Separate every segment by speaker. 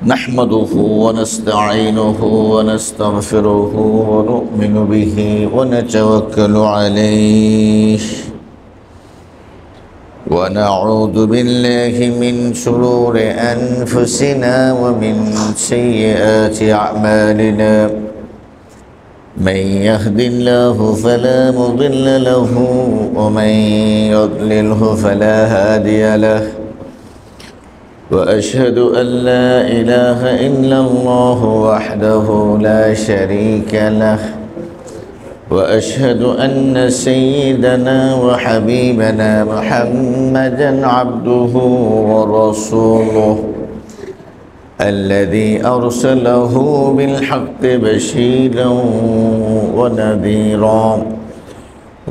Speaker 1: نحمده ونستعينه ونستغفره ونؤمن به ونتوكل عليه ونعوذ بالله من شرور أنفسنا ومن سيئات أعمالنا من يهد الله فلا مضل له ومن يضلله فلا هادي له وأشهد أن لا إله إلا الله وحده لا شريك له وأشهد أن سيدنا وحبيبنا محمدًا عبده ورسوله الذي أرسله بالحق بشيرًا ونذيرًا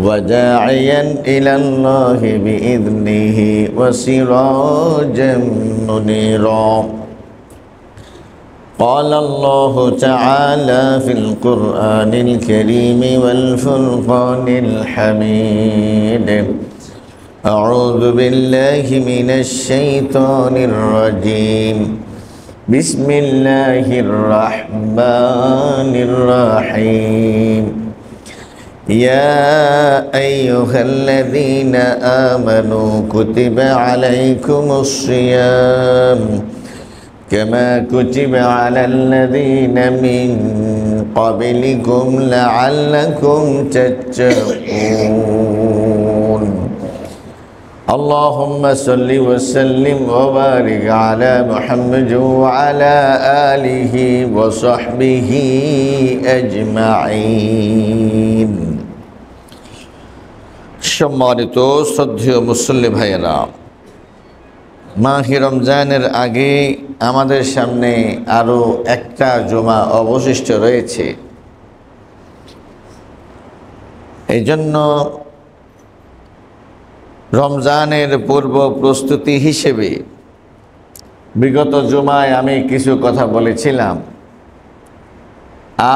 Speaker 1: وداعيًا إلى الله بإذنه وسراجًا منيرًا قال الله تعالى في القرآن الكريم والفرقان الحميد أعوذ بالله من الشيطان الرجيم بسم الله الرحمن الرحيم يا أيها الذين آمنوا كتب عليكم الصيام كما كتب على الذين من قبلكم لعلكم تتقون اللهم صل وسلم وبارك على محمد وعلى آله وصحبه أجمعين সম্মানিত শ্রদ্ধেয় মুসল্লি ভাইয়েরা, মাহে রমজানের আগে আমাদের সামনে আরও একটা জুমা অবশিষ্ট রয়েছে। এই জন্য রমজানের পূর্ব প্রস্তুতি হিসেবে বিগত জুমায় আমি কিছু কথা বলেছিলাম,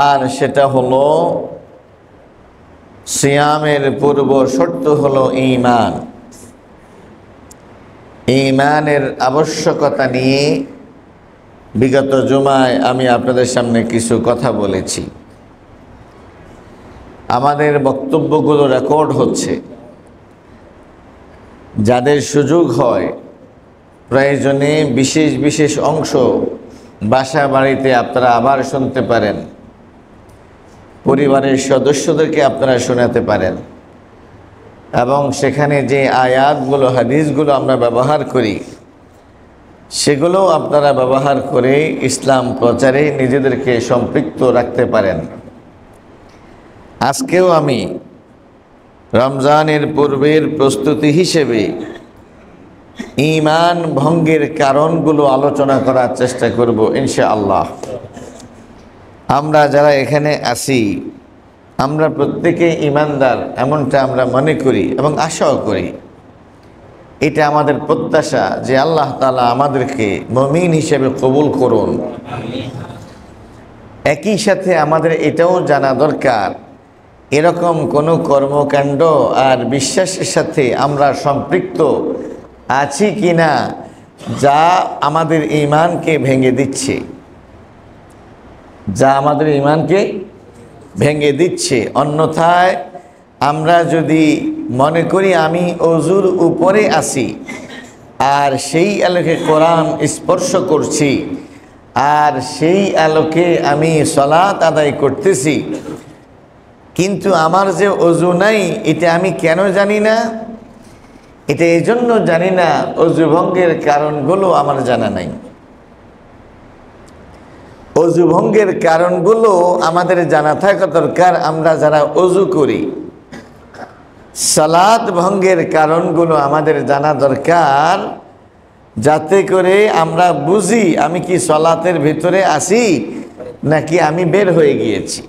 Speaker 1: আর সেটা হলো সিয়ামের পূর্ব শর্ত হলো ঈমান। ঈমানের আবশ্যকতা নিয়ে বিগত জুমায় আমি আপনাদের সামনে কিছু কথা বলেছি। আমাদের বক্তব্যগুলো রেকর্ড হচ্ছে, যাদের সুযোগ হয় প্রয়োজনে বিশেষ বিশেষ অংশ বাসা বাড়িতে আপনারা আবার শুনতে পারেন, পরিবারের সদস্যদেরকে আপনারা শোনাতে পারেন, এবং সেখানে যে আয়াতগুলো হাদিসগুলো আমরা ব্যবহার করি সেগুলোও আপনারা ব্যবহার করে ইসলাম প্রচারে নিজেদেরকে সম্পৃক্ত রাখতে পারেন। আজকেও আমি রমজানের পূর্বের প্রস্তুতি হিসেবে ঈমান ভঙ্গের কারণগুলো আলোচনা করার চেষ্টা করব ইনশাআল্লাহ। আমরা যারা এখানে আছি আমরা প্রত্যেকেই ঈমানদার, এমনটা আমরা মনে করি এবং আশাও করি। এটা আমাদের প্রত্যাশা যে আল্লাহ তাআলা আমাদেরকে মুমিন হিসেবে কবুল করুন। একই সাথে আমাদের এটাও জানা দরকার, এরকম কোনো কর্মকাণ্ড আর বিশ্বাসের সাথে আমরা সম্পৃক্ত আছি কিনা যা আমাদের ঈমানকে ভেঙে দিচ্ছে, ভেঙে দিচ্ছে। অন্যথায় আমরা যদি মনে করি আমি ওযুর উপরে আছি আর সেই আলোকে কোরআন স্পর্শ করছি আর সেই আলোকে আমি সালাত আদায় করতেছি, কিন্তু আমার যে ওযু নাই এটা আমি কেন জানি না? এটা এই জন্য জানি না, ওযু ভঙ্গের কারণগুলো আমার জানা নাই। ওযু ভঙ্গের কারণগুলো আমাদের জানা থাকা দরকার। আমরা যারা ওযু করি, সালাত ভঙ্গের কারণগুলো আমাদের জানা দরকার, যাতে করে আমরা বুঝি আমি কি সালাতের ভিতরে আছি নাকি আমি বের হয়ে গিয়েছি।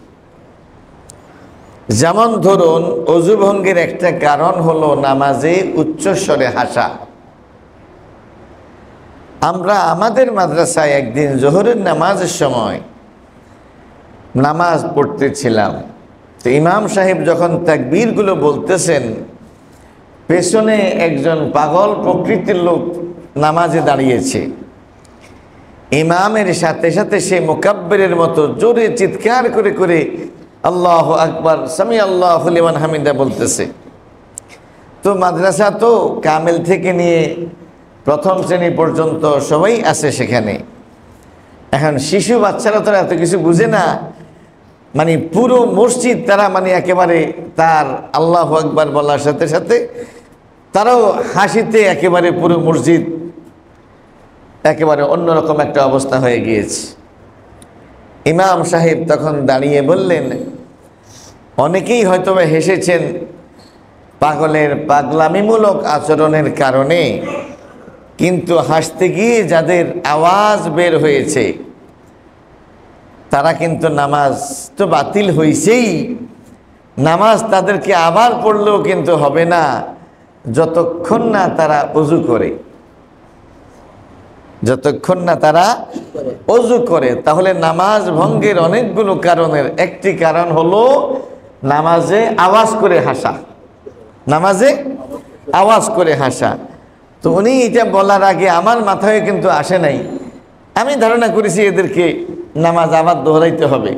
Speaker 1: যেমন ধরুন, ওযু ভঙ্গের একটা কারণ হলো নামাজে উচ্চস্বরে হাসা। আমরা আমাদের মাদ্রাসায় একদিন জোহরের নামাজের সময় নামাজ পড়তেছিলাম, তো ইমাম সাহেব যখন তাকবীরগুলো বলতেছেন, পেছনে একজন পাগল প্রকৃতির লোক নামাজে দাঁড়িয়েছে। ইমামের সাথে সাথে সে মুকাব্বিরের মতো জোরে চিৎকার করে করে আল্লাহু আকবার সামি আল্লাহু লিমান হামিদা বলতেছে। তো মাদ্রাসা তো কামেল থেকে নিয়ে প্রথম শ্রেণী পর্যন্ত সবাই আছে সেখানে। এখন শিশু বাচ্চারা তো এত কিছু বুঝে না, মানে পুরো মসজিদ তারা মানে একেবারে তার আল্লাহু আকবার বলার সাথে সাথে তারাও হাসিতে একেবারে পুরো মসজিদ একেবারে অন্যরকম একটা অবস্থা হয়ে গিয়েছে। ইমাম সাহেব তখন দাঁড়িয়ে বললেন, অনেকেই হয়তো হেসেছেন পাগলের পাগলামিমূলক আচরণের কারণে, কিন্তু হাসতে গিয়ে যাদের আওয়াজ বের হয়েছে তারা কিন্তু নামাজ তো বাতিল হয়েছেই, নামাজ তাদেরকে আবার পড়লেও কিন্তু হবে না যতক্ষণ না তারা ওযু করে, যতক্ষণ না তারা ওযু করে। তাহলে নামাজ ভঙ্গের অনেকগুলো কারণের একটি কারণ হলো নামাজে আওয়াজ করে হাসা, নামাজে আওয়াজ করে হাসা। তো উনি এটা বলার আগে আমার মাথায় কিন্তু আসে নাই, আমি ধারণা করেছি এদেরকে নামাজ আবার দোহরাইতে হবে,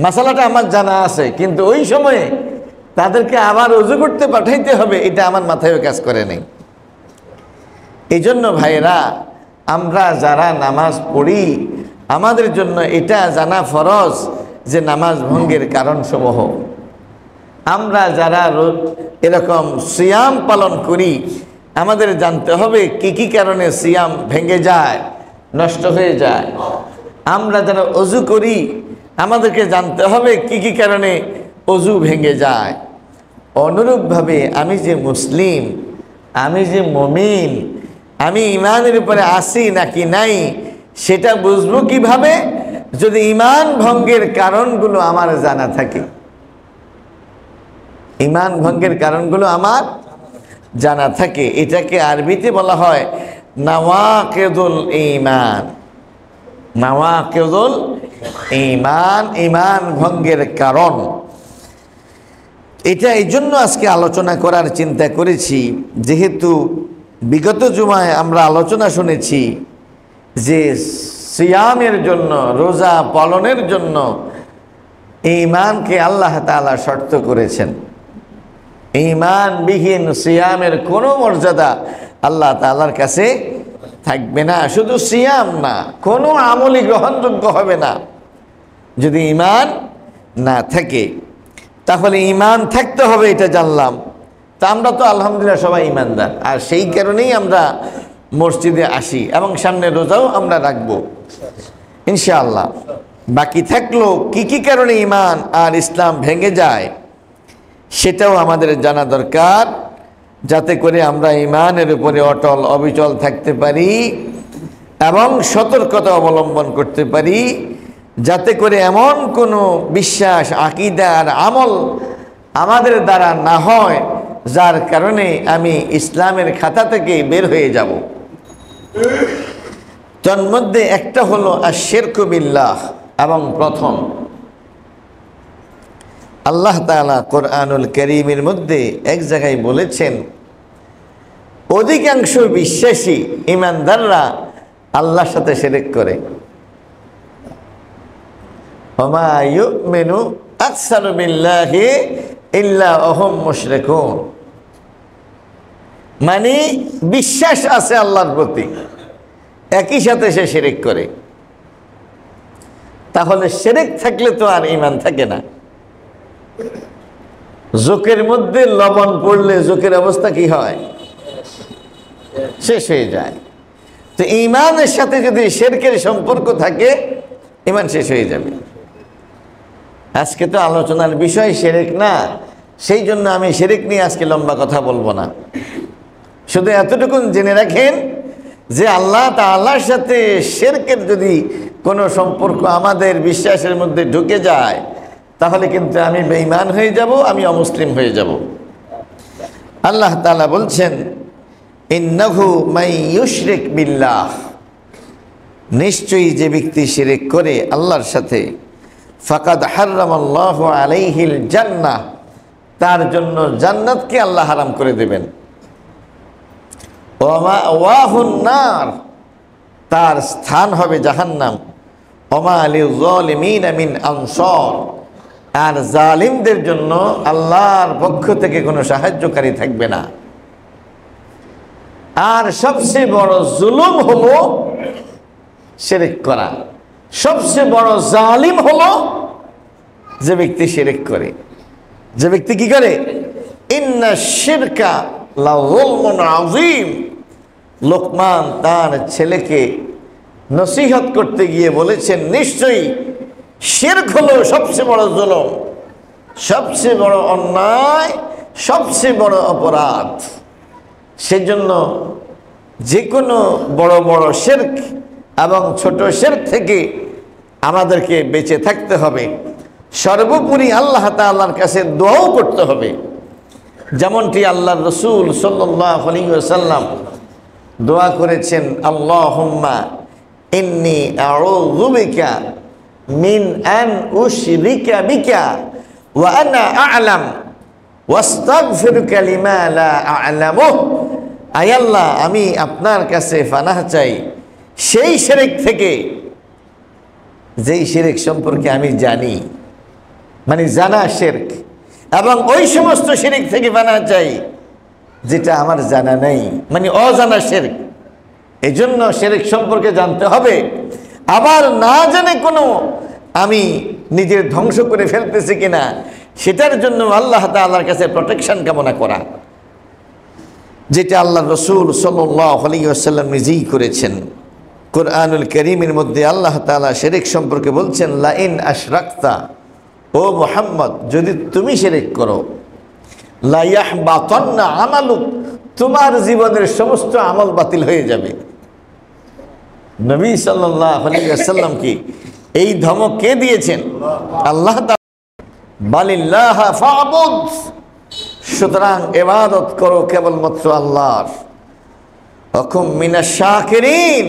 Speaker 1: মাসালাটা আমার জানা আছে, কিন্তু ওই সময়ে তাদেরকে আবার ওযু করতে পাঠাইতে হবে এটা আমার মাথায়ও কাজ করে নেই। এই জন্য ভাইরা, আমরা যারা নামাজ পড়ি আমাদের জন্য এটা জানা ফরজ যে নামাজ ভঙ্গের কারণসমূহ। আমরা যারা এরকম সিয়াম পালন করি আমাদের জানতে হবে কি কি কারণে সিয়াম ভেঙে যায়, নষ্ট হয়ে যায়। আমরা যারা ওযু করি আমাদেরকে জানতে হবে কি কি কারণে ওযু ভেঙে যায়। অনুরূপভাবে আমি যে মুসলিম, আমি যে মুমিন, আমি ইমানের উপরে আছি নাকি নাই সেটা বুঝবো কিভাবে? যদি ইমান ভঙ্গের কারণগুলো আমার জানা থাকে। ইমান ভঙ্গের কারণগুলো আমার জানা থাকে, এটাকে আরবিতে বলা হয় নাওয়াকিদুল ঈমান। নাওয়াকিদুল ঈমান, ঈমান ভঙ্গের কারণ। এটা এই জন্য আজকে আলোচনা করার চিন্তা করেছি, যেহেতু বিগত জুমায় আমরা আলোচনা শুনেছি যে সিয়ামের জন্য, রোজা পালনের জন্য ঈমানকে আল্লাহ তাআলা শর্ত করেছেন। ঈমানবিহীন সিয়ামের কোনো মর্যাদা আল্লাহ তাআলার কাছে থাকবে না। শুধু সিয়াম না, কোনো আমলই গ্রহণযোগ্য হবে না যদি ঈমান না থাকে। তাহলে ঈমান থাকতে হবে, এটা জানলাম। তা আমরা তো আলহামদুলিল্লাহ সবাই ঈমানদার, আর সেই কারণেই আমরা মসজিদে আসি এবং সামনে রোজাও আমরা রাখবো ইনশাআল্লাহ। বাকি থাকলো কি কি কারণে ঈমান আর ইসলাম ভেঙে যায় সেটাও আমাদের জানা দরকার, যাতে করে আমরা ঈমানের উপরে অটল অবিচল থাকতে পারি এবং সতর্কতা অবলম্বন করতে পারি, যাতে করে এমন কোনো বিশ্বাস, আকীদা আর আমল আমাদের দ্বারা না হয় যার কারণে আমি ইসলামের খাতা থেকে বের হয়ে যাব। তন্মধ্যে একটা হলো আশ-শিরকু বিল্লাহ, এবং প্রথম আল্লাহ তাআলা কোরআনুল কারীমের মধ্যে এক জায়গায় বলেছেন, অধিকাংশ বিশ্বাসী ঈমানদাররা আল্লাহর সাথে শিরক করে। ওমা ইউমিনু আকসারু বিল্লাহি ইল্লা ওয়াহুম মুশরিকুন। মানে বিশ্বাস আছে আল্লাহর প্রতি, একই সাথে সে শিরক করে। তাহলে শিরক থাকলে তো আর ঈমান থাকে না। জোকের মধ্যে লবণ পড়লে জোকের অবস্থা কি হয়? শেষ হয়ে যায়। তো ঈমানের সাথে যদি শিরকের সম্পর্ক থাকে ঈমান শেষ হয়ে যাবে। আজকে তো আলোচনার বিষয় শিরক না, সেই জন্য আমি শিরক নিয়ে আজকে লম্বা কথা বলবো না। শুধু এতটুকু জেনে রাখেন যে আল্লাহ তাআলার সাথে শিরকের যদি কোনো সম্পর্ক আমাদের বিশ্বাসের মধ্যে ঢুকে যায় তাহলে কিন্তু আমি বেঈমান হয়ে যাব, আমি অমুসলিম হয়ে যাব। আল্লাহ তাআলা বলছেন, ইন্নাহু মান ইউশরিক বিল্লাহ, নিশ্চয়ই যে ব্যক্তি শিরক করে আল্লাহর সাথে, ফাকাদ হারামাল্লাহু আলাইহিল জান্নাহ, তার জন্য জান্নাতকে আল্লাহ হারাম করে দেবেন। ওয়া মাওয়াহুন নার, তার স্থান হবে জাহান্নাম। ওমা লিয-যালিমিনা মিন আনসার, আর জালিমদের জন্য আল্লাহর পক্ষ থেকে কোনো সাহায্যকারী থাকবে না। আর সবচেয়ে বড় জুলুম হলো শিরক করা। সবচেয়ে বড় জালিম হলো যে ব্যক্তি শিরক করে। যে ব্যক্তি কি করে? ইন্না শিরকা লাযুলমুন আযীম। লোকমান তার ছেলেকে নসিহত করতে গিয়ে বলেছেন, নিশ্চয়ই শিরক হলো সবচেয়ে বড় জুলুম, সবচেয়ে বড় অন্যায়, সবচেয়ে বড় অপরাধ। সেজন্য যে কোনো বড় বড় শিরক এবং ছোট শিরক থেকে আমাদেরকে বেঁচে থাকতে হবে। সর্বোপরি আল্লাহ তাআলার কাছে দোয়াও করতে হবে, যেমনটি আল্লাহর রাসূল সাল্লাল্লাহু আলাইহি ওয়াসাল্লাম দোয়া করেছেন, আল্লাহুম্মা ইন্নী আউযু বিকা মিন আন উশরিকা বিকা ওয়া আনা আ'লাম ওয়াস্তাগফিরুকা লিমা লা আ'লামু। আয় আল্লাহ, আমি আপনার কাছে পানাহ চাই সেই শিরক থেকে যেই শিরক সম্পর্কে আমি জানি, মানে জানা শিরক, এবং ওই সমস্ত শিরক থেকে পানাহ চাই যেটা আমার জানা নেই, মানে অজানা শিরক। এই জন্য শিরক সম্পর্কে জানতে হবে। আবার না জেনে কোনো আমি নিজের ধ্বংস করে ফেলতেছি কিনা সেটার জন্য আল্লাহ তাআলার কাছে প্রোটেকশন কামনা করা, যেটা আল্লাহ রাসূল সাল্লাল্লাহু আলাইহি ওয়াসাল্লাম নিজেই করেছেন। কুরআনুল কারীমের মধ্যে আল্লাহ তাআলা শিরক সম্পর্কে বলছেন, লা ইন আশরাকতা, ও মুহাম্মদ যদি তুমি শিরক করো, লা ইয়াহবাতান্না আমালুক, তোমার জীবনের সমস্ত আমল বাতিল হয়ে যাবে। নবী সাল্লাল্লাহু আলাইহি ওয়াসাল্লাম কি এই ধমক কে দিয়েছেন? আল্লাহ তাআলা। বালিল্লাহ ফা'বুদ, সুতরাং ইবাদত করো কেবলমাত্র আল্লাহর। ওয়াকুম মিনাশ শাকিরিন,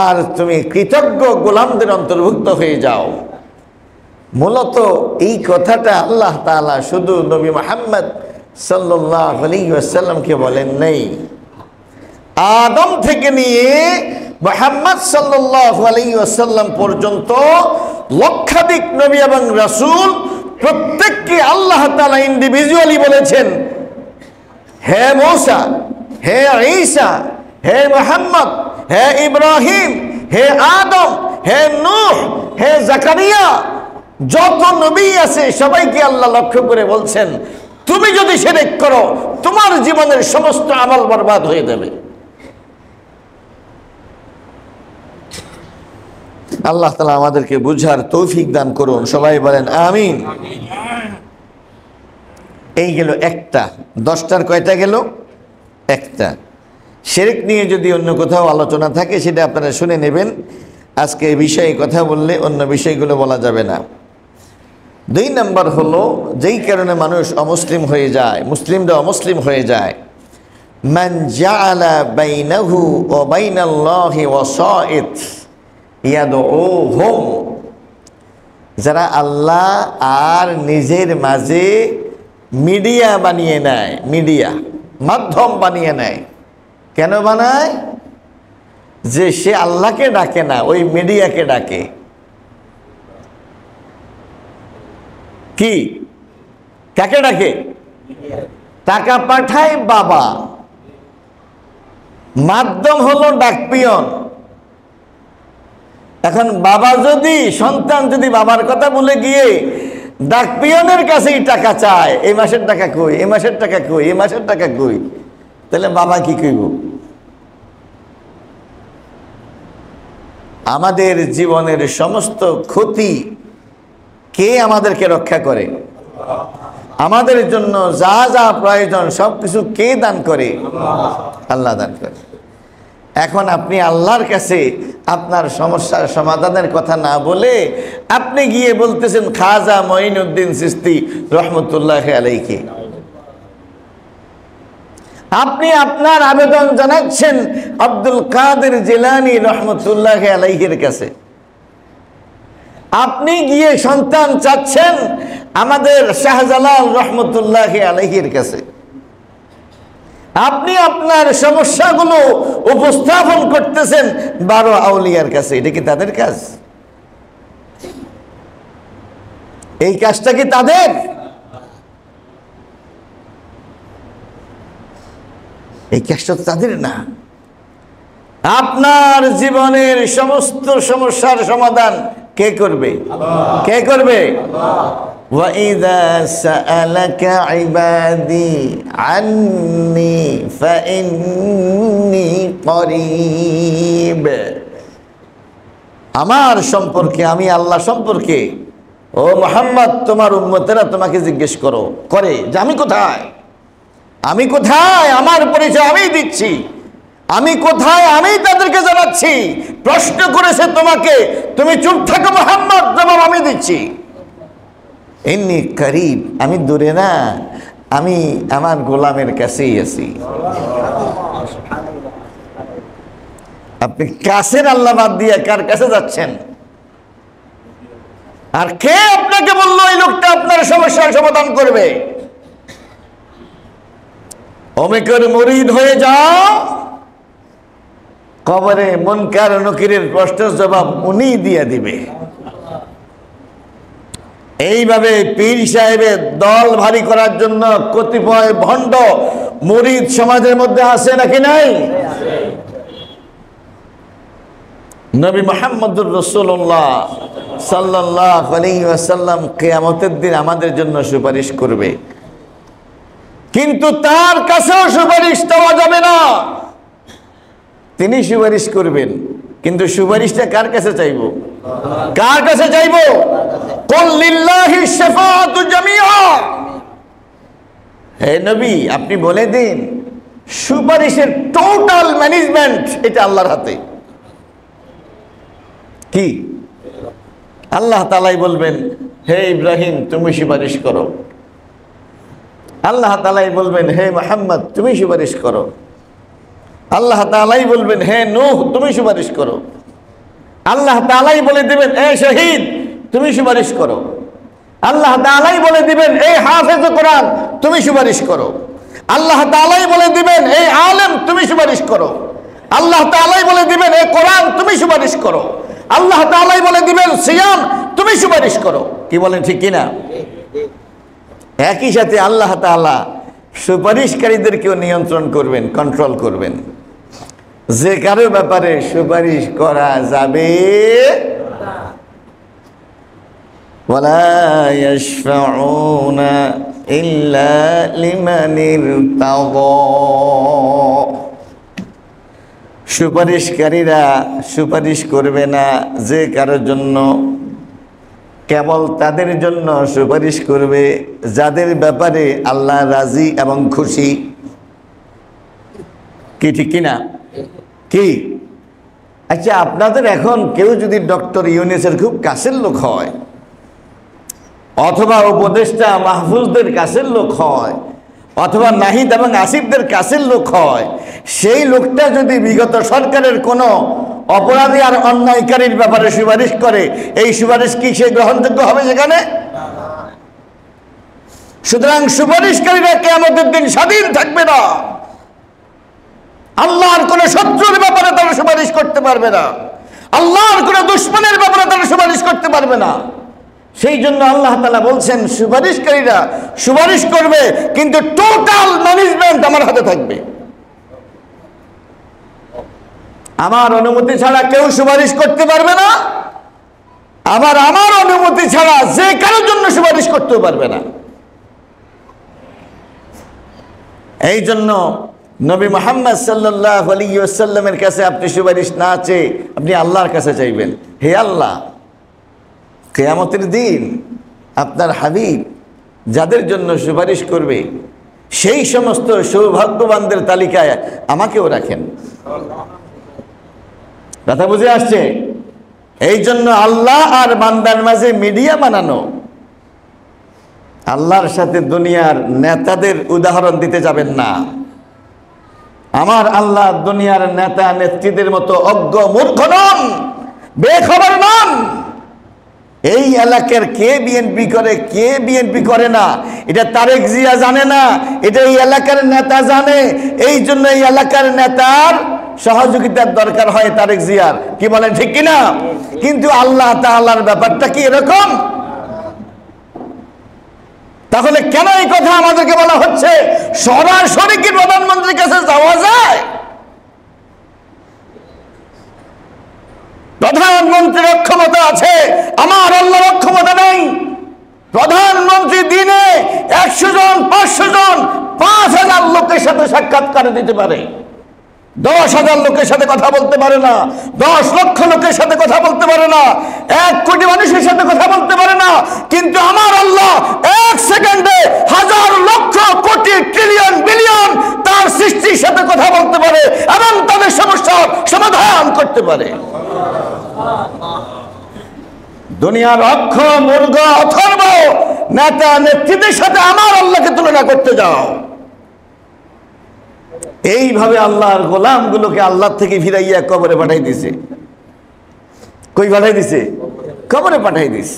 Speaker 1: আর তুমি কৃতজ্ঞ গোলামদের অন্তর্ভুক্ত হয়ে যাও। মূলত এই কথাটা আল্লাহ তাআলা শুধু নবী মুহাম্মদ সাল্লাল্লাহু আলাইহি ওয়াসাল্লামকে বলেন নাই, আদম থেকে নিয়ে মুহাম্মদ সাল্লাল্লাহু আলাইহি ওয়াসাল্লাম পর্যন্ত লক্ষাধিক নবী এবং রাসূল প্রত্যেককে আল্লাহ তাআলা ইন্ডিভিজুয়ালি বলেছেন, হে মূসা, হে ঈসা, হে মুহাম্মদ, হে ইব্রাহিম, হে আদম, হে নূহ, হে জাকারিয়া, যত নবী আছে সবাইকে আল্লাহ লক্ষ্য করে বলছেন, তুমি যদি শিরক করো তোমার জীবনের সমস্ত আমল বরবাদ হয়ে যাবে। আল্লাহ তাআলা আমাদেরকে বুঝার তৌফিক দান করুন, সবাই বলেন আমিন। এই গেল একটা, 10টার কয়টা গেল? একটা। শিরক নিয়ে যদি অন্য কোথাও আলোচনা থাকে সেটা আপনারা শুনে নেবেন। আজকে এই বিষয়ে কথা বললে অন্য বিষয়গুলো বলা যাবে না। 2 নম্বর হলো যেই কারণে মানুষ অমুসলিম হয়ে যায়, মুসলিমরা অমুসলিম হয়ে যায়, মান জাআলা বাইনাহু ওয়া বাইনাল্লাহি ওয়াসাইত ইয়াদউহুম, যারা আল্লাহ আর নিজের মাঝে মিডিয়া বানিয়ে নেয়, মিডিয়া মাধ্যম বানিয়ে নেয়। কেন বানায়? যে সে আল্লাহকে ডাকে না, ওই মিডিয়াকে ডাকে। কি? কাকে ডাকে? টাকা পাঠায় বাবা, মাধ্যম হলো ডাকপিয়ন। এখন বাবা যদি, সন্তান যদি বাবার কথা বলে গিয়ে ডাকপিয়নের কাছেই টাকা চায়, এই মাসের টাকা কই, এই মাসের টাকা কই, এই মাসের টাকা কই, তাহলে বাবা কি কইব? আমাদের জীবনের সমস্ত ক্ষতি কে আমাদেরকে রক্ষা করে? আমাদের জন্য যা যা প্রয়োজন সব কিছু কে দান করে? আল্লাহ দান করে। এখন আপনি আল্লাহর কাছে আপনার সমস্যার সমাধানের কথা না বলে আপনি গিয়ে বলতেছেন খাজা মঈনুদ্দিন চিশতি রহমতুল্লাহ আলাইহি। আপনি আপনার আবেদন জানাচ্ছেন আব্দুল কাদের জিলানী রহমতুল্লাহ আলাইহির কাছে। আপনি গিয়ে সন্তান চাচ্ছেন আমাদের শাহজালাল রহমতুল্লাহ আলাইহির কাছে। আপনি আপনার সমস্যাগুলো উপস্থাপন করতেছেন 12 আউলিয়ার কাছে। এটা কি তাদের কাজ? এই কাজটা কি তাদের? এই কাজটা তাদের না। আপনার জীবনের সমস্ত সমস্যার সমাধান কে করবে? কে করবে? وَإِذَا سَأَلَكَ عِبَادِي عَنِّي فَإِنِّي قَرِيبٌ। আমার সম্পর্কে, আমি আল্লাহ সম্পর্কে ও মুহাম্মদ তোমার উম্মতেরা তোমাকে জিজ্ঞেস করে যে আমি কোথায়, আমি কোথায়, আমার পরিচয় আমি দিচ্ছি, আমি কোথায় আমি তাদেরকে জানাচ্ছি। প্রশ্ন করেছে তোমাকে, তুমি চুপ থাকো মুহাম্মদ, জবাব আমি দিচ্ছি। ইন্নী করিব, আমি দূরে না, আমি আমার গোলামের কাছেই আছি। আপনি কাছের আল্লাহ বাদ দিয়ে কার কাছে যাচ্ছেন? আর কে আপনাকে বললো এই লোকটা আপনার সমস্যার সমাধান করবে? অমেকের মুরিদ হয়ে যাও, কবরে মুনকার নকিরের প্রশ্নের জবাব উনি দিয়ে দিবে। এইভাবে পীর সাহেবের দল ভারী করার জন্য কতিপয় ভণ্ড মুরিদ সমাজের মধ্যে আছে নাকি নাই? নবী মুহাম্মদুর রাসূলুল্লাহ সাল্লাল্লাহু আলাইহি ওয়াসাল্লাম কিয়ামতের দিন আমাদের জন্য সুপারিশ করবে, কিন্তু তার কাছেও সুপারিশ দেওয়া যাবে না। তিনি সুপারিশ করবেন, কিন্তু সুপারিশটা কার কাছে চাইব? কার কাছে চাইব? কুল লিল্লাহি শাফাআতু জামিআ। হে নবী, আপনি বলে দিন সুপারিশের টোটাল ম্যানেজমেন্ট এটা আল্লাহর হাতে। কি? আল্লাহ তাআলাই বলবেন, হে ইব্রাহিম তুমি সুপারিশ করো। আল্লাহ তাআলাই বলবেন, হে মুহাম্মদ তুমি সুপারিশ করো। আল্লাহ তাআলাই বলবেন, হে নূহ তুমি সুপারিশ করো। আল্লাহ তাআলাই বলে দিবেন, এ শহীদ তুমি সুপারিশ করো। আল্লাহ তাআলাই বলে দিবেন, এই হাফেজ কোরআন তুমি সুপারিশ করো। আল্লাহ তাআলাই বলে দিবেন, এই আলেম তুমি সুপারিশ করো। আল্লাহ তাআলাই বলে দিবেন, এই কোরআন তুমি সুপারিশ করো। আল্লাহ তাআলাই বলে দিবেন, সিয়াম তুমি সুপারিশ করো। কি বলেন, ঠিক কিনা? একই সাথে আল্লাহ তাআলা সুপারিশকারীদেরকেও নিয়ন্ত্রণ করবেন, কন্ট্রোল করবেন। যে কারো ব্যাপারে সুপারিশ করা যাবে ওয়ালা ইয়াশফাউনা ইল্লা লিমান ইরতাদা। সুপারিশকারীরা সুপারিশ করবে না যে কারোর জন্য, কেবল তাদের জন্য সুপারিশ করবে যাদের ব্যাপারে আল্লাহ রাজি এবং খুশি। কি ঠিক কিনা? কি? আচ্ছা, আপনাদের এখন কেউ যদি ডক্টর ইউনূসের খুব কাছের লোক হয়, অথবা উপদেষ্টা মাহফুজদের কাছের লোক হয়, অথবা নাহিদ এবং আসিফদের কাছের লোক হয়, সেই লোকটা যদি বিগত সরকারের কোনো অপরাধী আর অন্যায়কারীর ব্যাপারে সুপারিশ করে, এই সুপারিশ কি সে গ্রহণযোগ্য হবে সেখানে? সুতরাং সুপারিশকারীরা কিয়ামতের দিন স্বাধীন থাকবে না। আল্লাহর কোন শত্রুর ব্যাপারে তারা সুপারিশ করতে পারবে না, আল্লাহর কোন দুশমনের ব্যাপারে তারা সুপারিশ করতে পারবে না। সেই জন্য আল্লাহ তাআলা বলছেন সুপারিশকারীরা সুপারিশ করবে, কিন্তু টোটাল ম্যানেজমেন্ট আমার হাতে থাকবে। আমার অনুমতি ছাড়া কেউ সুপারিশ করতে পারবে না, আবার আমার অনুমতি ছাড়া যে কারোর জন্য সুপারিশ করতেও পারবে না। এই জন্য নবী মুহাম্মদ সাল্লাল্লাহু আলাইহি ওয়াসাল্লামের কাছে আপনি সুপারিশ না চেয়ে আপনি আল্লাহর কাছে চাইবেন, হে আল্লাহ, কিয়ামতের দিন আপনার হাবিব যাদের জন্য সুপারিশ করবে সেই সমস্ত সৌভাগ্যবানদের তালিকায় আমাকেও রাখেন। কথা বুঝে আসছে? এই জন্য আল্লাহ আর বান্দার মাঝে মিডিয়া বানানো, আল্লাহর সাথে দুনিয়ার নেতাদের উদাহরণ দিতে যাবেন না। আমার আল্লাহ দুনিয়ার নেতা নেত্রীদের মতো অজ্ঞ মূর্খ নন, বেখবর নন। এই এলাকার কে বিএনপি করে কে বিএনপি করে না এটা তারেক জিয়া জানে না, এটা এই এলাকার নেতা জানে। এই জন্য এই এলাকার নেতার সহযোগিতার দরকার হয় তারেক জিয়ার, কি বলেন ঠিক কিনা? কিন্তু আল্লাহ তাআলার ব্যাপারটা কি এরকম? তাহলে কেন এই কথা আমাদেরকে বলা হচ্ছে? সরাসরি কি প্রধানমন্ত্রীর কাছে যাওয়া যায়? প্রধানমন্ত্রীর অক্ষমতা আছে, আমার আল্লাহর অক্ষমতা নেই। প্রধানমন্ত্রী দিনে 100 জন 500 জন 5000 লোকের সাথে সাক্ষাৎকার দিতে পারে, 10,000 লোকের সাথে কথা বলতে পারে না, 10 লক্ষ লোকের সাথে কথা বলতে পারে না, 1 কোটি মানুষের সাথে কথা বলতে পারে না। কিন্তু আমার আল্লাহ 1 সেকেন্ডে হাজার লক্ষ কোটি ট্রিলিয়ন বিলিয়ন তার সৃষ্টির সাথে কথা বলতে পারে এবং তাদের সমস্যার সমাধান করতে পারে। দুনিয়ার অক্ষ মূর্খ অথর্ব নেতা নেত্রীদের সাথে আমার আল্লাহকে তুলনা করতে যাও। এইভাবে আল্লাহর গোলামগুলোকে আল্লাহ থেকে ফিরাইয়া কবরে পাঠাই দিছে। কই পাঠাই দিছে? কবরে পাঠাই দিস।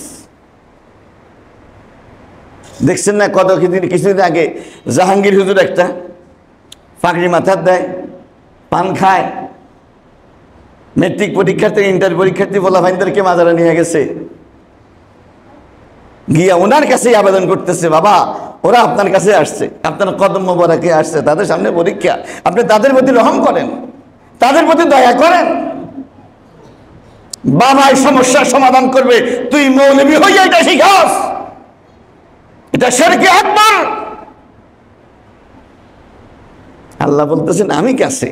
Speaker 1: দেখছেন না কত কিছুদিন আগে জাহাঙ্গীর হুজুর একটা পাগড়ি মাথার দেয়, পান খায়, মেট্রিক পরীক্ষার্থী ইন্টার পরীক্ষার্থী পোলাপাইনদেরকে মাজারে নিয়ে গেছে, গিয়া ওনার কাছেই আবেদন করতেছে, বাবা ওরা আপনার কাছে আসছে, আপনার কদম মোবারকে আসছে, তাদের সামনে পরীক্ষা, আপনি তাদের প্রতি রহম করেন, তাদের প্রতি দয়া করেন। বাবাই সমস্যার সমাধান করবে, তুই মৌলবি হইয়া এটা শিখাস, এটা শিরকে আকবার। আল্লাহ বলতেছেন আমি কাছে,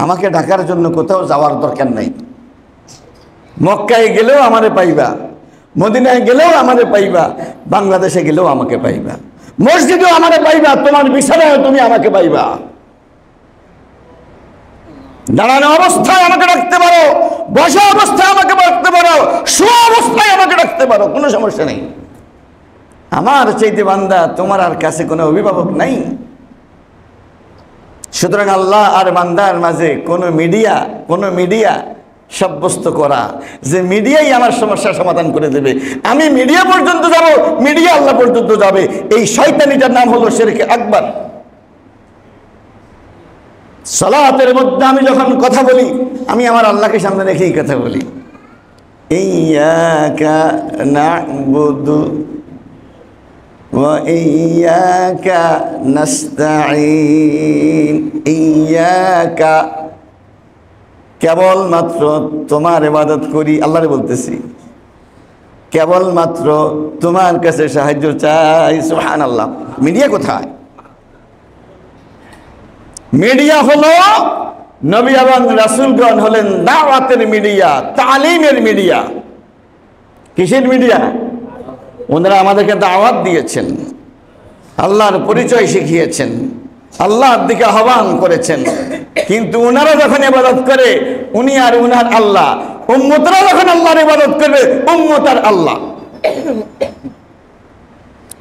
Speaker 1: আমাকে ডাকার জন্য কোথাও যাওয়ার দরকার নাই। মক্কায় গেলেও আমারে পাইবা, মদিনায় গেলেও আমারে পাইবা, বাংলাদেশে গেলেও আমাকে পাইবা, মসজিদেও আমারে পাইবা, তোমার বিছানায় তুমি আমাকে পাইবা। দাঁড়ানো অবস্থায় আমাকে রাখতে পারো, বসা অবস্থায় আমাকে রাখতে পারো, শোয়া অবস্থায় আমাকে রাখতে পারো, কোনো সমস্যা নেই। আমার চাইতে বান্দা তোমার আর কাছে কোনো অভিভাবক নাই। সুতরাং আল্লাহ আর বান্দার মাঝে কোনো মিডিয়া সাব্যস্ত করা যে মিডিয়াই আমার সমস্যার সমাধান করে দেবে, আমি মিডিয়া পর্যন্ত যাব, মিডিয়া আল্লাহ পর্যন্ত যাবে, এই শয়তানিটার নাম হলো শিরকে আকবার। সালাতের মধ্যে আমি যখন কথা বলি, আমি আমার আল্লাহকে সামনে রেখেই কথা বলি। ইয়্যাকা না'বুদু ওয়া ইয়্যাকা নাস্তাঈন, ইয়্যাকা কেবলমাত্র তোমার ইবাদত করি, আল্লাহরে বলতেছি, কেবলমাত্র তোমার কাছে সাহায্য চাই। সুবহানাল্লাহ। মিডিয়া কোথায়? মিডিয়া হলো নবী এবং রাসূলগণ হলেন দাওয়াতের মিডিয়া, তালিমের মিডিয়া। কিসের মিডিয়া? ওনারা আমাদেরকে দাওয়াত দিয়েছেন, আল্লাহর পরিচয় শিখিয়েছেন, আল্লাহর দিকে আহ্বান করেছেন। কিন্তু ওনারা যখন ইবাদত করে উনি আর উনার আল্লাহ, উম্মতরা যখন আল্লাহর ইবাদত করবে উম্মত আর আল্লাহ।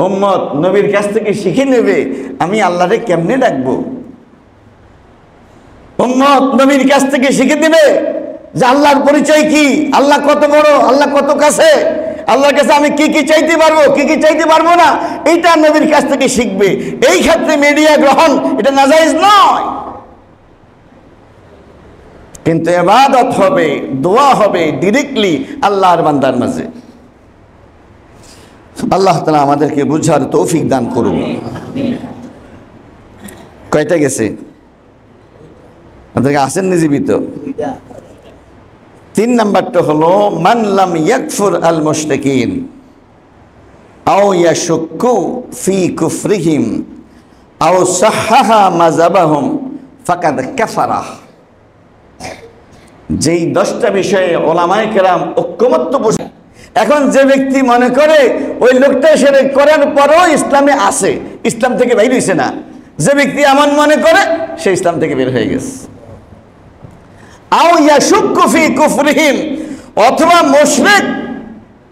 Speaker 1: উম্মত নবীর কাছ থেকে শিখে নেবে আমি আল্লাহরে কেমনে ডাকবো, উম্মত নবীর কাছ থেকে শিখে দিবে যে আল্লাহর পরিচয় কি, আল্লাহ কত বড়, আল্লাহ কত কাছে, আল্লাহর কাছে আমি কি কি চাইতে পারবো, কি কি চাইতে পারবো না, এইটা নবীর কাছ থেকে শিখবে। এই ক্ষেত্রে মিডিয়া গ্রহণ এটা নাজায়েজ নয়, কিন্তু ইবাদত হবে, দোয়া হবে ডাইরেক্টলি আল্লাহর বান্দার মাঝে। আল্লাহ তাআলা আমাদেরকে বুঝার তৌফিক দান করুন। কয়টা গেছে? আপনাকে আসেন জীবিত। 3 নাম্বারটা হলো মান লাম ইয়াকফুর আল মুশরিকিন আও ইয়াশুক্কু ফি কুফরিহিম আও সাহহাহা মাযহাবাহুম ফাকাদ কাফারা। যেই 10টা বিষয়ে ওলামায়ে কেরাম ঐক্যমত্য বসে। এখন যে ব্যক্তি মনে করে ওই লোকটা শিরক করার পরও ইসলামে আছে, ইসলাম থেকে বের হইছে না, যে ব্যক্তি এমন মনে করে সে ইসলাম থেকে বের হয়ে গেছে। আও ইয়াশুক্কু ফি কুফরিহিম, অথবা মুশরিক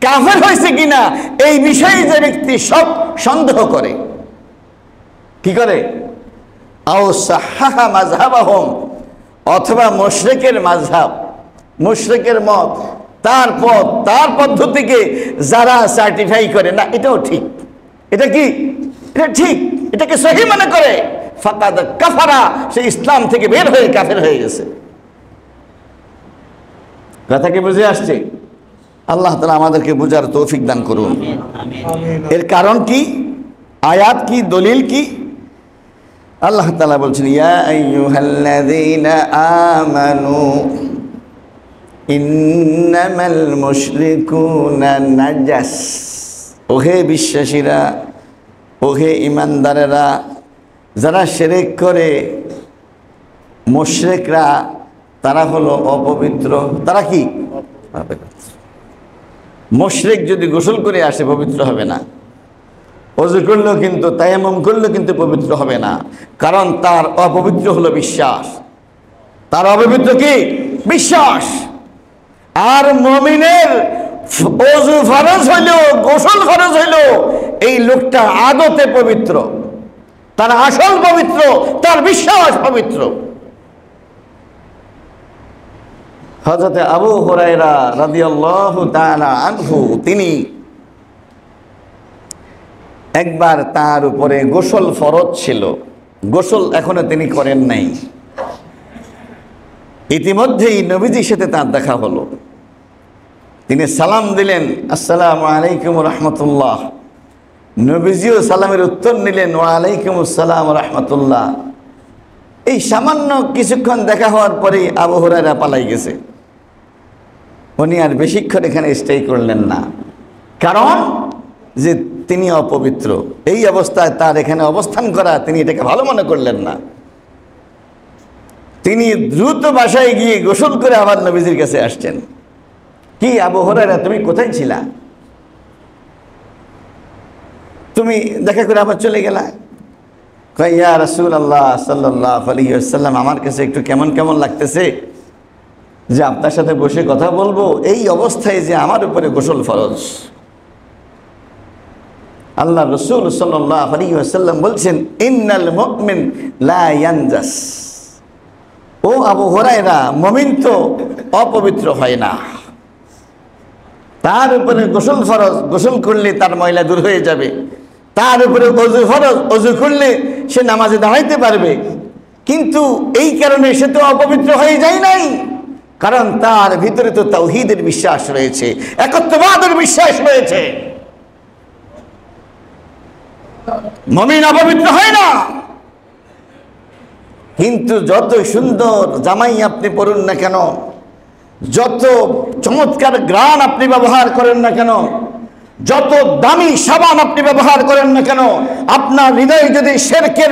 Speaker 1: কাফের হয়েছে কিনা এই বিষয়ে যে ব্যক্তি সব সন্দেহ করে, কি করে? আও সাহহাহা মাযহাবাহুম, অথবা মুশরিকের মাযহাব, মুশরিকের মত তার পথ তার পদ্ধতিকে যারা সার্টিফাই করে না এটাও ঠিক, এটা কি, এটা ঠিক, এটাকে সহি মনে করে, ফাকাদ কাফারা, সে ইসলাম থেকে বের হয়ে কাফের হয়ে গেছে। কথা কি বুঝে আসছে? আল্লাহ তাআলা আমাদেরকে বুঝার তৌফিক দান করুন। এর কারণ কি, আয়াত কি, দলিল কি? আল্লাহ তাআলা বলছেন, ইয়া আইয়ুহাল্লাযীনা আমানু ইন্নামাল মুশরিকুনা নাজাস। ওহে বিশ্বাসীরা, ওহে ইমানদারেরা, যারা শিরক করে, মুশরিকরা, তারা হলো অপবিত্র। তারা কি? মুশরিক যদি গোসল করে আসে পবিত্র হবে না, ওযু করলেও কিন্তু, তায়াম্মুম করলেও কিন্তু পবিত্র হবে না, কারণ তার অপবিত্র হলো বিশ্বাস। তার অপবিত্র কি? বিশ্বাস। আর মুমিনের ওযু ফরজ হইল, গোসল ফরজ হইল, এই লোকটা আদতে পবিত্র, তার আসল পবিত্র, তার বিশ্বাস পবিত্র। হযরত আবু হুরায়রা রাদিয়াল্লাহু তাআলা আনহু, তিনি একবার তার উপরে গোসল ফরজ ছিল, গোসল এখনো তিনি করেন নাই। ইতিমধ্যেই নবীজির সাথে তার দেখা হলো, তিনি সালাম দিলেন, আসসালামু আলাইকুম রাহমাতুল্লাহ। নবীজিও সালামের উত্তর নিলেন, ওয়া আলাইকুম আসসালাম রাহমাতুল্লাহ। এই সামান্য কিছুক্ষণ দেখা হওয়ার পরেই আবু হুরায়রা পালাই গেছে। উনি আর বেশিক্ষণ এখানে স্টে করলেন না, কারণ যে তিনি অপবিত্র। এই অবস্থায় তার এখানে অবস্থান করা, তিনি এটাকে ভালো মনে করলেন না। তিনি দ্রুত বাসায় গিয়ে গোসল করে আবার নবীজির কাছে আসছেন। কি আবু হুরায়রা, তুমি কোথায় ছিলা? তুমি দেখা করে আবার চলে গেলা? কয়, ইয়া রাসূলুল্লাহ সাল্লাল্লাহু আলাইহি ওয়াসাল্লাম, আমার কাছে একটু কেমন কেমন লাগতেছে যে আপনার সাথে বসে কথা বলবো, এই অবস্থায় যে আমার উপরে গোসল ফরজ। আল্লাহ রাসূল সাল্লাল্লাহু আলাইহি ওয়াসাল্লাম বলছেন, ইন্নাল মুমিন লা ইয়ানজাস। ও আবু হুরায়রা, মুমিন তো অপবিত্র হয় না, তার উপরে গোসল ফরজ, গোসল করলে তার ময়লা দূর হয়ে যাবে। তার উপরে ওযু ফরজ, ওযু করলে সে নামাজে দাঁড়াইতে পারবে। কিন্তু এই কারণে সে তো অপবিত্র হয়ে যায় নাই, কারণ তার ভিতরে তো তাওহীদের বিশ্বাস রয়েছে, একত্ববাদের বিশ্বাস রয়েছে। মুমিন অপবিত্র হয় না। কিন্তু যত সুন্দর জামাই আপনি পরুন না কেন, যত চমৎকার গ্রান আপনি ব্যবহার করেন না কেন, যত দামি সাবান আপনি ব্যবহার করেন না কেন, আপনার হৃদয়ে যদি শিরকের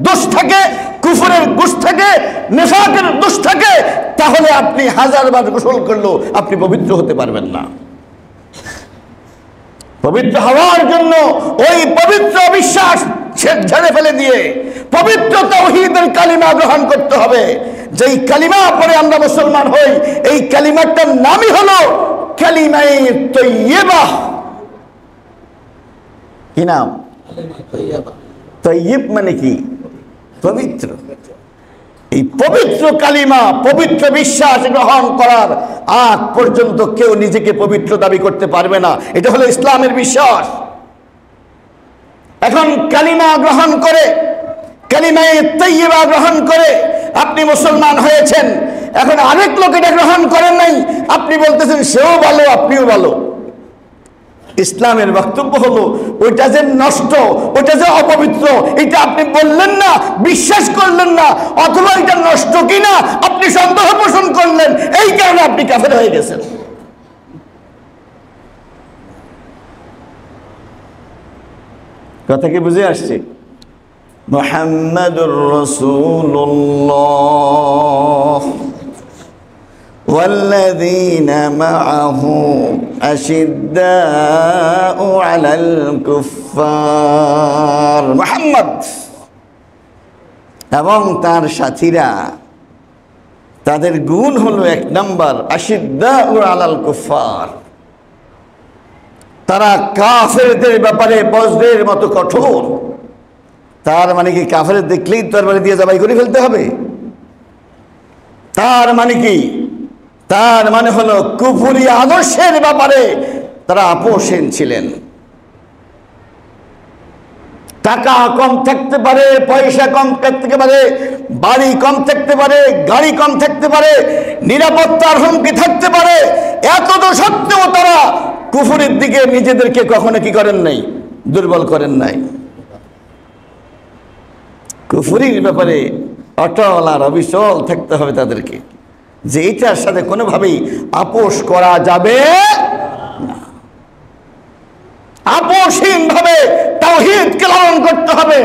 Speaker 1: দোষ থাকে, কুফরের দোষ থাকে, নিফাকের দোষ থাকে, তাহলে আপনি হাজারবার গোসল করলেও আপনি পবিত্র হতে পারবেন না। পবিত্র হওয়ার জন্য ওই পবিত্র বিশ্বাস ঝেড়ে ফেলে দিয়ে পবিত্র তাওহীদের কালিমা গ্রহণ করতে হবে। যেই কালিমা পরে আমরা মুসলমান হই, এই কালিমাটার নামই হলো কালিমায়ে তাইয়্যিবা। কি নাম? তাইয়্যিব মানে কি? পবিত্র। এই পবিত্র কালিমা, পবিত্র বিশ্বাস গ্রহণ করার আগ পর্যন্ত কেউ নিজেকে পবিত্র দাবি করতে পারবে না। এটা হলো ইসলামের বিশ্বাস। এখন কালিমা গ্রহণ করে, কালিমায়ে তাইয়্যিবা গ্রহণ করে আপনি মুসলমান হয়েছেন, এখন আরেক লোক এটা গ্রহণ করেন নাই, আপনি বলতেছেন সেও ভালো, আপনিও ভালো। ইসলামের বক্তব্য হলো ওইটা যে নষ্ট, ওইটা যে অপবিত্র, এটা আপনি বললেন না, বিশ্বাস করলেন না, অথবা এটা নষ্ট কিনা আপনি সন্দেহ পোষণ করলেন, এই কারণে আপনি কাফের হয়ে গেছেন। কথা কি বুঝে আসছে? মুহাম্মাদুর রাসূলুল্লাহ والذين معه أشداء على الكفار। মুহাম্মদ এবং তার সাথীরা, তাদের গুণ হলো এক নাম্বার, আশিদ্দাউ আলাল কুফার। তারা কাফেরদের ব্যাপারে বজ্রের মতো কঠোর। তার মানে কি কাফের দেখলেই তরবারি দিয়ে জবাই করে ফেলতে হবে? তার মানে কি তার মানে হলো কুফরি আদর্শের ব্যাপারে তারা আপোষহীন ছিলেন। টাকা কম থাকতে পারে, পয়সা কম থাকতে পারে, বাড়ি কম থাকতে পারে, গাড়ি কম থাকতে পারে, নিরাপত্তার হুমকি থাকতে পারে, এত তো সত্ত্বেও তারা কুফরের দিকে নিজেদেরকে কখনো কি করেন নাই, দুর্বল করেন নাই। কুফরির ব্যাপারে অটল আর অবিচল থাকতে হবে তাদেরকে, যে এটার সাথে কোনোভাবেই আপোষ করা যাবে না। আপোষহীন ভাবে তাওহীদকে লালন করতে হবে,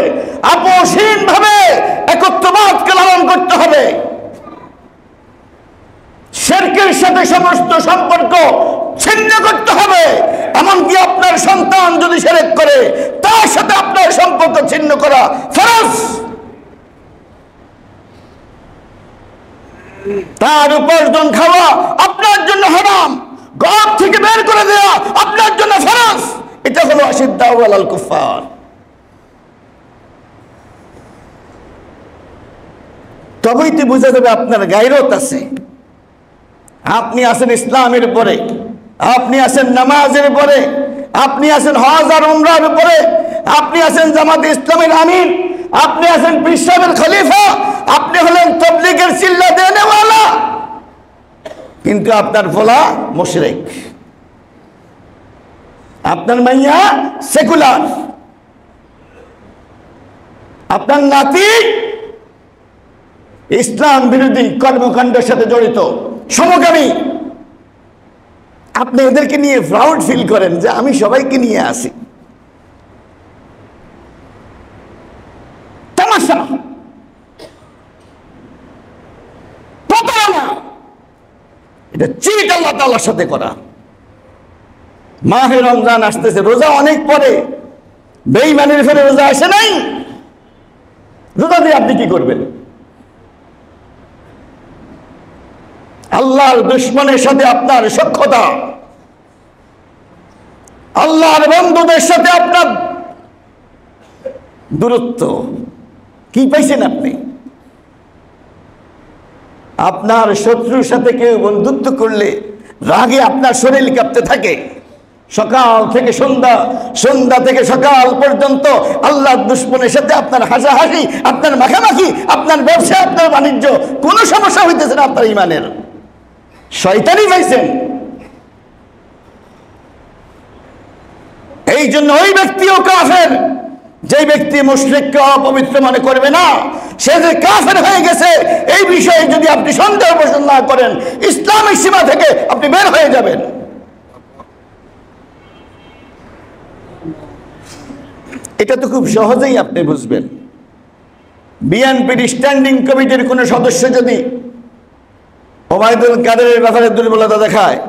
Speaker 1: আপোষহীন ভাবে একত্ববাদকে লালন করতে হবে। শিরকের সাথে সমস্ত সম্পর্ক ছিন্ন করতে হবে। এমনকি আপনার সন্তান যদি শিরক করে, তার সাথে আপনার সম্পর্ক ছিন্ন করা ফরজ। তার উপার্জন খাওয়া আপনার জন্য হারাম, ঘর থেকে বের করে দেওয়া আপনার জন্য ফরজ। এটা হলো আশিদ্দাউ আলাল কুফার। তবেই তো বোঝা যাবে আপনার গায়রত আছে, আপনি আছেন ইসলামের উপরে, আপনি আছেন নামাজের উপরে, আপনি আছেন হজ আর উমরার উপরে, আপনি আছেন জামাতে ইসলামের আমির, আপনি আছেন পীর সাহেবের খলিফা, আপনি হলেন তাবলীগের চিল্লা দেনেওয়ালা, কিন্তু আপনার পোলা মুশরিক, আপনার মাইয়া সেকুলার, আপনার নাতি ইসলাম বিরোধী কর্মকাণ্ডের সাথে জড়িত, সমকামী। আপনি এদেরকে নিয়ে প্রাউড ফিল করেন যে আমি সবাইকে নিয়ে আসি। তামাশা, প্রতারণা, এটা চিট আল্লাহ তাআলার সাথে করা। মাহে রমজান আসতেছে, রোজা অনেক পরে, বেঈমানের ফেলে রোজা আসে নাই, রোজা দিয়ে আপনি কি করবেন? আল্লাহর দুশমনের সাথে আপনার সখ্যতা, আল্লাহর বন্ধুদের সাথে আপনার দূরত্ব, কি পাইছেন আপনি? আপনার শত্রুর সাথে কেউ বন্ধুত্ব করলে রাগে আপনার শরীর কাঁপতে থাকে। সকাল থেকে সন্ধ্যা, সন্ধ্যা থেকে সকাল পর্যন্ত আল্লাহর দুশমনের সাথে আপনার হাসাহাসি, আপনার মাখামাখি, আপনার ব্যবসা, আপনার বাণিজ্য, কোনো সমস্যা হইতেছে না আপনার ইমানের। শয়তানি পাইছেন। এই জন্য ওই ব্যক্তিও কাফের, যে ব্যক্তি মুশরিককে অপবিত্র মনে করবে না, সে যে কাফের হয়ে গেছে এই বিষয়ে যদি আপনি সন্দেহ পোষণ না করেন, ইসলামের সীমা থেকে আপনি বের হয়ে যাবেন। এটা তো খুব সহজেই আপনি বুঝবেন। বিএনপির স্ট্যান্ডিং কমিটির কোন সদস্য যদি ওবায়দুল কাদেরের ব্যাপারে দুর্বলতা দেখায়,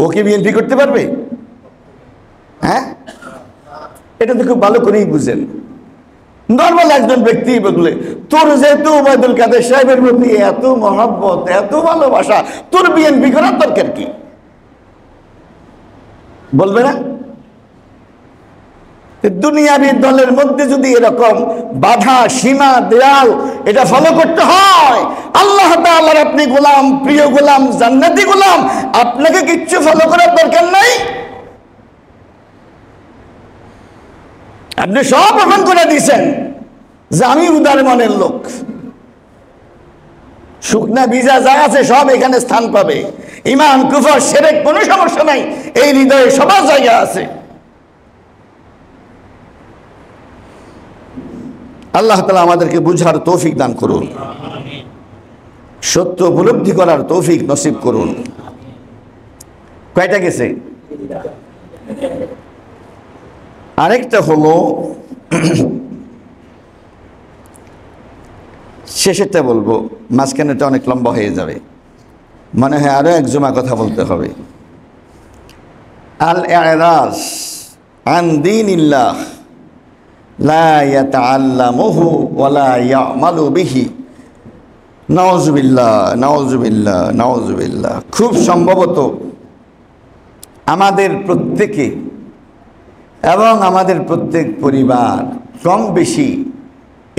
Speaker 1: ও কি বিএনপি করতে পারবে? হ্যাঁ, এটা তো খুব ভালো করেই বুঝেন। নর্মাল একজন ব্যক্তি বললে, তোর যেহেতু ওবায়দুল কাদের সাহেবের প্রতি এত মহব্বত, এত ভালোবাসা, তোর বিএনপি করার দরকার কি? বলবে না? দুনিয়াবী দলের মধ্যে যদি এরকম বাধা, সীমা, দেয়াল এটা ফলো করতে হয়, আল্লাহ তাআলার আপনি গোলাম, প্রিয় গোলাম, জান্নাতি গোলাম, আপনাকে কিচ্ছু ফলো করার দরকার নাই। আপনি সব প্রমাণ করে দিয়েছেন যে আমি উদার মনের লোক, শুকনা বীজা যা আছে সব এখানে স্থান পাবে, ঈমান, কুফর, শিরক কোনো সমস্যা নাই, এই হৃদয়ে সবার জায়গা আছে। আল্লাহ তাআলা আমাদেরকে বুঝার তৌফিক দান করুন, সত্য উপলব্ধি করার তৌফিক নসিব করুন। কয়টা গেছে? আরেকটা হলো, শেষেরটা বলবো, মাঝখানেটা অনেক লম্বা হয়ে যাবে, মনে হয় আরো এক জমা কথা বলতে হবে। আল ইরাজ আন দীনিল্লাহ লা ইয়াতাআল্লামুহু ওয়া লা ইয়ামালু বিহি। নাউযুবিল্লাহ, নাউযুবিল্লাহ, নাউযুবিল্লাহ। খুব সম্ভবত আমাদের প্রত্যেকে এবং আমাদের প্রত্যেক পরিবার কম বেশি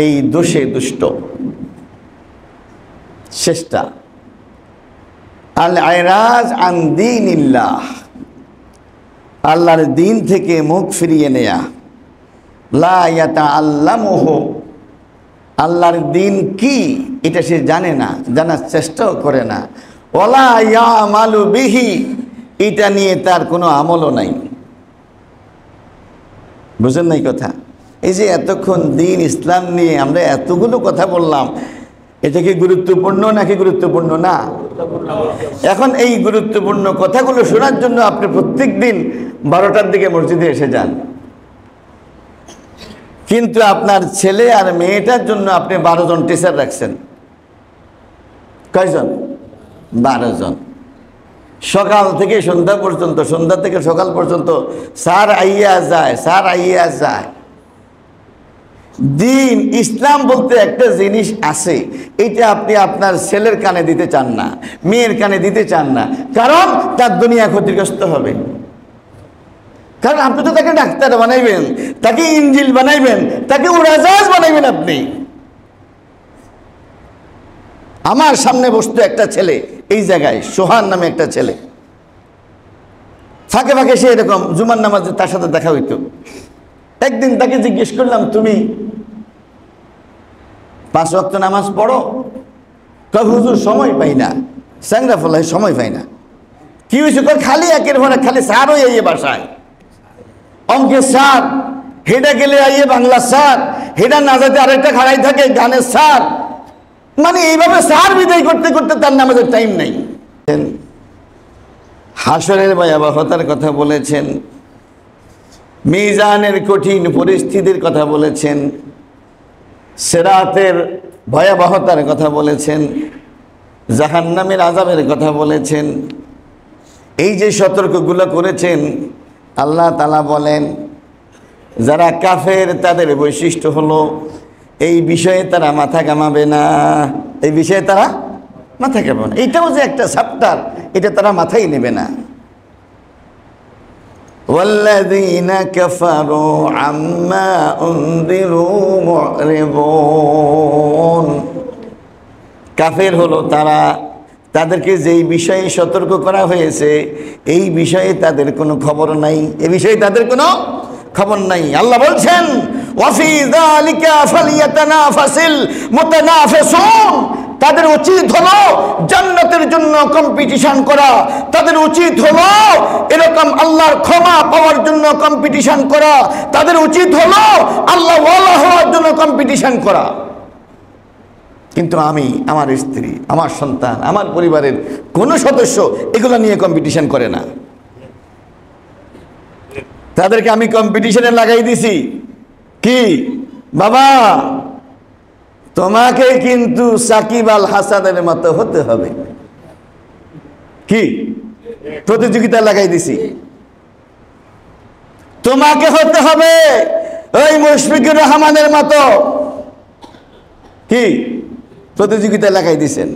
Speaker 1: এই দোষে দুষ্ট। শেষটা আল আয়রাজ আন দীনিল্লাহ, আল্লাহর দিন থেকে মুখ ফিরিয়ে নেয়া। লা ইয়াতাআল্লামুহু, আল্লাহর দিন কি এটা সে জানে না, জানার চেষ্টাও করে না। ওয়ালা ইয়ামালু বিহি, এটা নিয়ে তার কোনো আমলও নাই। বুঝেন নাই কথা? এই যে এতক্ষণ দিন ইসলাম নিয়ে আমরা এতগুলো কথা বললাম, এটা কি গুরুত্বপূর্ণ নাকি গুরুত্বপূর্ণ না? এখন এই গুরুত্বপূর্ণ কথাগুলো শোনার জন্য আপনি প্রত্যেক দিন 12টার দিকে মসজিদে এসে যান, কিন্তু আপনার ছেলে আর মেয়েটার জন্য আপনি 12 জন টিচার রাখছেন। কয়জন? 12 জন। সকাল থেকে সন্ধ্যা পর্যন্ত, সন্ধ্যা থেকে সকাল পর্যন্ত স্যার আইয়া যায়, স্যার আইয়া যায়। দিন ইসলাম বলতে একটা জিনিস আছে, এটা আপনি আপনার ছেলের কানে দিতে চান না, মেয়ের কানে দিতে চান না, কারণ তার দুনিয়া ক্ষতিগ্রস্ত হবে। কারণ আপনি তো তাকে ডাক্তার বানাইবেন, তাকে ইঞ্জিল বানাইবেন, তাকে উড়াজাহাজ বানাইবেন। আপনি, আমার সামনে বসতো একটা ছেলে, এই জায়গায় সোহান নামে একটা ছেলে, ফাঁকে ফাঁকে সে এরকম জুমার নামাজে তার সাথে দেখা হইতো। একদিন তাকে জিজ্ঞেস করলাম, তুমি 5 ওয়াক্ত নামাজ পড়ো? কয় হুজুর সময় পাই না, স্যাংরা ফলায় সময় পাই না। কি হয়েছে? খালি একের পর এক খালি স্যার হয়ে আইয়ে বাসায়, অঙ্কের স্যার, হেডা গেলে আইয়ে বাংলা স্যার, হেডা না যাতে আরেকটা খাড়াই থাকে গানের স্যার, মানে এইভাবে স্যার বিদায় করতে করতে তার নামাজের টাইম নাই। হাসরের ভয়াবহতার কথা বলেছেন, মিজানের কঠিন পরিস্থিতির কথা বলেছেন, সিরাতের ভয়াবহতার কথা বলেছেন, জাহান্নামের আযাবের কথা বলেছেন। এই যে সতর্কগুলো করেছেন, আল্লাহ তাআলা বলেন যারা কাফের তাদের বৈশিষ্ট্য হলো এই বিষয়ে তারা মাথা কামাবে না, এই বিষয়ে তারা মাথা কামাবে না। এটাও যে একটা চ্যাপ্টার, এটা তারা মাথায় নেবে না। ওয়াল্লাযীনা কাফারু আম্মা উনযিরু মু'রিদুন, কাফের হলো তারা, তাদেরকে যেই বিষয়ে সতর্ক করা হয়েছে এই বিষয়ে তাদের কোনো খবর নাই, এই বিষয়ে তাদের কোনো খবর নাই। আল্লাহ বলছেন ওয়াফি যালিকা ফালইয়াতানাফাসিল মুতানাফিসুন, তাদের উচিত হলো জান্নাতের জন্য কম্পিটিশন করা, তাদের উচিত হলো এরকম আল্লাহর ক্ষমা পাওয়ার জন্য কম্পিটিশন করা, তাদের উচিত হলো আল্লাহ ওয়ালা হওয়ার জন্য কম্পিটিশন করা। কিন্তু আমি, আমার স্ত্রী, আমার সন্তান, আমার পরিবারের কোনো সদস্য এগুলো নিয়ে কম্পিটিশন করে না। তাদেরকে আমি কম্পিটিশনে লাগাই দিছি কি, বাবা তোমাকে কিন্তু সাকিব আল হাসানের মতো হতে হবে, কি প্রতিযোগিতা লাগাই দিছি। তোমাকে হতে হবে ওই মুশফিকুর রহমানের মতো, কি প্রতিযোগিতা লাগাই দিছেন।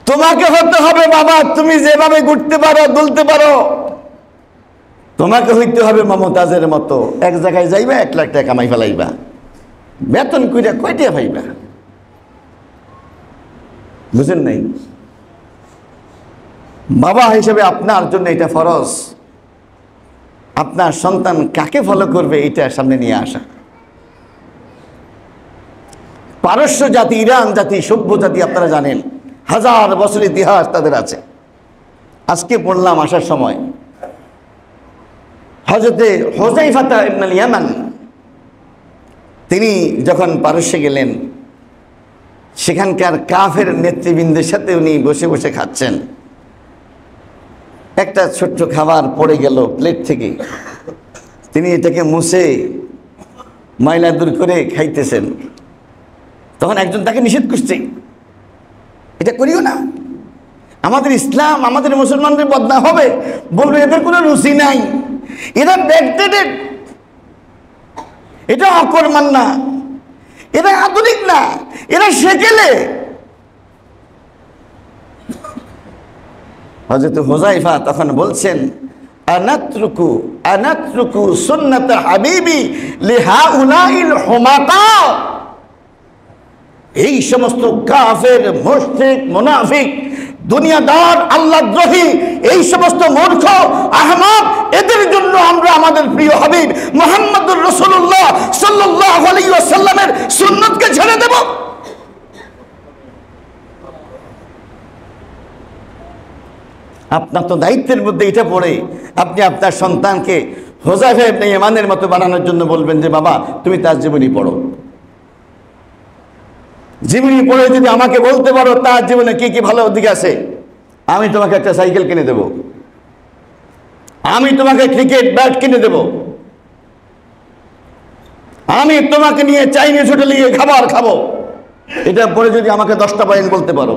Speaker 1: তোমাকে হতে হবে বাবা, তুমি যেভাবে ঘুরতে পারো, দুলতে পারো, তোমাকে হইতে হবে মমতাজের মতো, এক জায়গায় যাইবা 1 লাখ টাকা কামাই ফেলাইবা, বেতন কইরা কয়টা পাইবা? বুঝেন নাই? বাবা হিসেবে আপনার জন্য এটা ফরজ, আপনার সন্তান কাকে ফলো করবে এটা সামনে নিয়ে আসা। পারস্য জাতি, ইরান জাতি, সভ্য জাতি, আপনারা জানেন 1000 বছর ইতিহাস তাদের আছে। আজকে পড়লাম আসার সময় হযরতে হুযায়ফা ইবনুল ইয়ামান, তিনি যখন পারস্যে গেলেন, সেখানকার কাফের নেতৃবৃন্দের সাথে উনি বসে বসে খাচ্ছেন। একটা ছোট্ট খাবার পড়ে গেল প্লেট থেকে, তিনি এটাকে মুছে ময়লা দূর করে খাইতেছেন। তখন একজন তাকে নিষেধ করছে, এটা করিও না, আমাদের ইসলাম, আমাদের মুসলমানদের বদনাম হবে, বলবে এদের কোনো রুচি নাই, এরা ব্যাকডেটেড, এটা অকর্মান না, এরা আধুনিক না, এরা সেকেলে। হযরত হুযায়ফা তখন বলছেন আনাতরুকু সুন্নাত হাবিবি লিহাউলাইল হুমাকা, এই সমস্ত কাফের, মুশরিক, মুনাফিক, দুনিয়াদার, আল্লাহদ্রোহী, এই সমস্ত মূর্খ, আহমাক, এদের জন্য আমরা আমাদের প্রিয় হাবিব মুহাম্মদুর রাসূলুল্লাহ সাল্লাল্লাহু আলাইহি ওয়াসাল্লামের সুন্নাতকে ছেড়ে দেব? আপনার তো দায়িত্বের মধ্যে এটা পড়ে আপনি আপনার সন্তানকে হুযায়ফা ইবনে ইয়ামানের মতো বানানোর জন্য বলবেন যে বাবা তুমি তার জীবনী পড়ো। জীবনী পড়ে যদি আমাকে বলতে পারো তার জীবনে কি কি ভালো দিক আছে, আমি তোমাকে একটা সাইকেল কিনে দেব, আমি তোমাকে ক্রিকেট ব্যাট কিনে দেব, আমি তোমাকে নিয়ে চাইনিজ হোটেলে গিয়ে খাবার খাবো, এটা পরে যদি আমাকে 10টা পয়েন্ট বলতে পারো।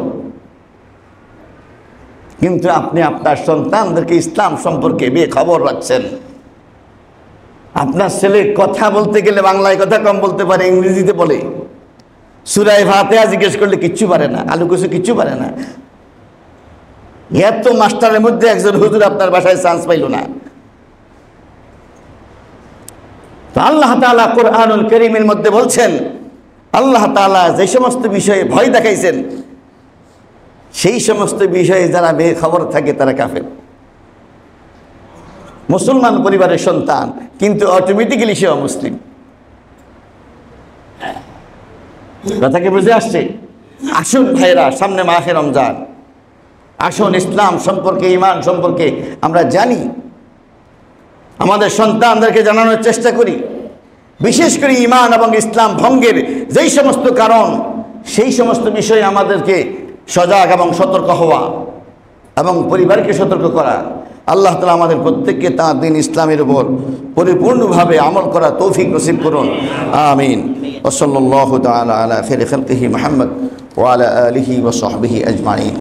Speaker 1: কিন্তু আপনি আপনার সন্তানদেরকে ইসলাম সম্পর্কে বেখবর রাখছেন। আপনার ছেলে কথা বলতে গেলে বাংলায় কথা কম বলতে পারে, ইংরেজিতে বলে। সূরা ফাতিহা জিজ্ঞেস করলে কিচ্ছু পারে না, আলু কচু কিচ্ছু পারে না। এত মাস্টারের মধ্যে একজন হুজুর আপনার বাসায় চান্স পাইল না। তো আল্লাহ তাআলা কোরআনুল কারীমের মধ্যে বলছেন, আল্লাহ তাআলা যে সমস্ত বিষয়ে ভয় দেখাইছেন সেই সমস্ত বিষয়ে যারা বেখবর থাকে তারা কাফের। মুসলমান পরিবারের সন্তান কিন্তু অটোমেটিক্যালি সে অমুসলিম। কথা কি বুঝে আসছে? আসুন ভাইরা, সামনে মাহে রমজান, আসুন ইসলাম সম্পর্কে, ঈমান সম্পর্কে আমরা জানি, আমাদের সন্তানদেরকে জানানোর চেষ্টা করি। বিশেষ করে ঈমান এবং ইসলাম ভঙ্গের যেই সমস্ত কারণ, সেই সমস্ত বিষয়ে আমাদেরকে সজাগ এবং সতর্ক হওয়া এবং পরিবারকে সতর্ক করা। আল্লাহ তাআলা আমাদের প্রত্যেককে তাঁর দ্বীন ইসলামের উপর পরিপূর্ণভাবে আমল করা তৌফিক নসিব করুন। আমিন। ওয়া সাল্লাল্লাহু তাআলা আলা খায়রি খালকিহি মুহাম্মদ ওয়া আলা আলিহি ওয়া সাহবিহি আজমাইন।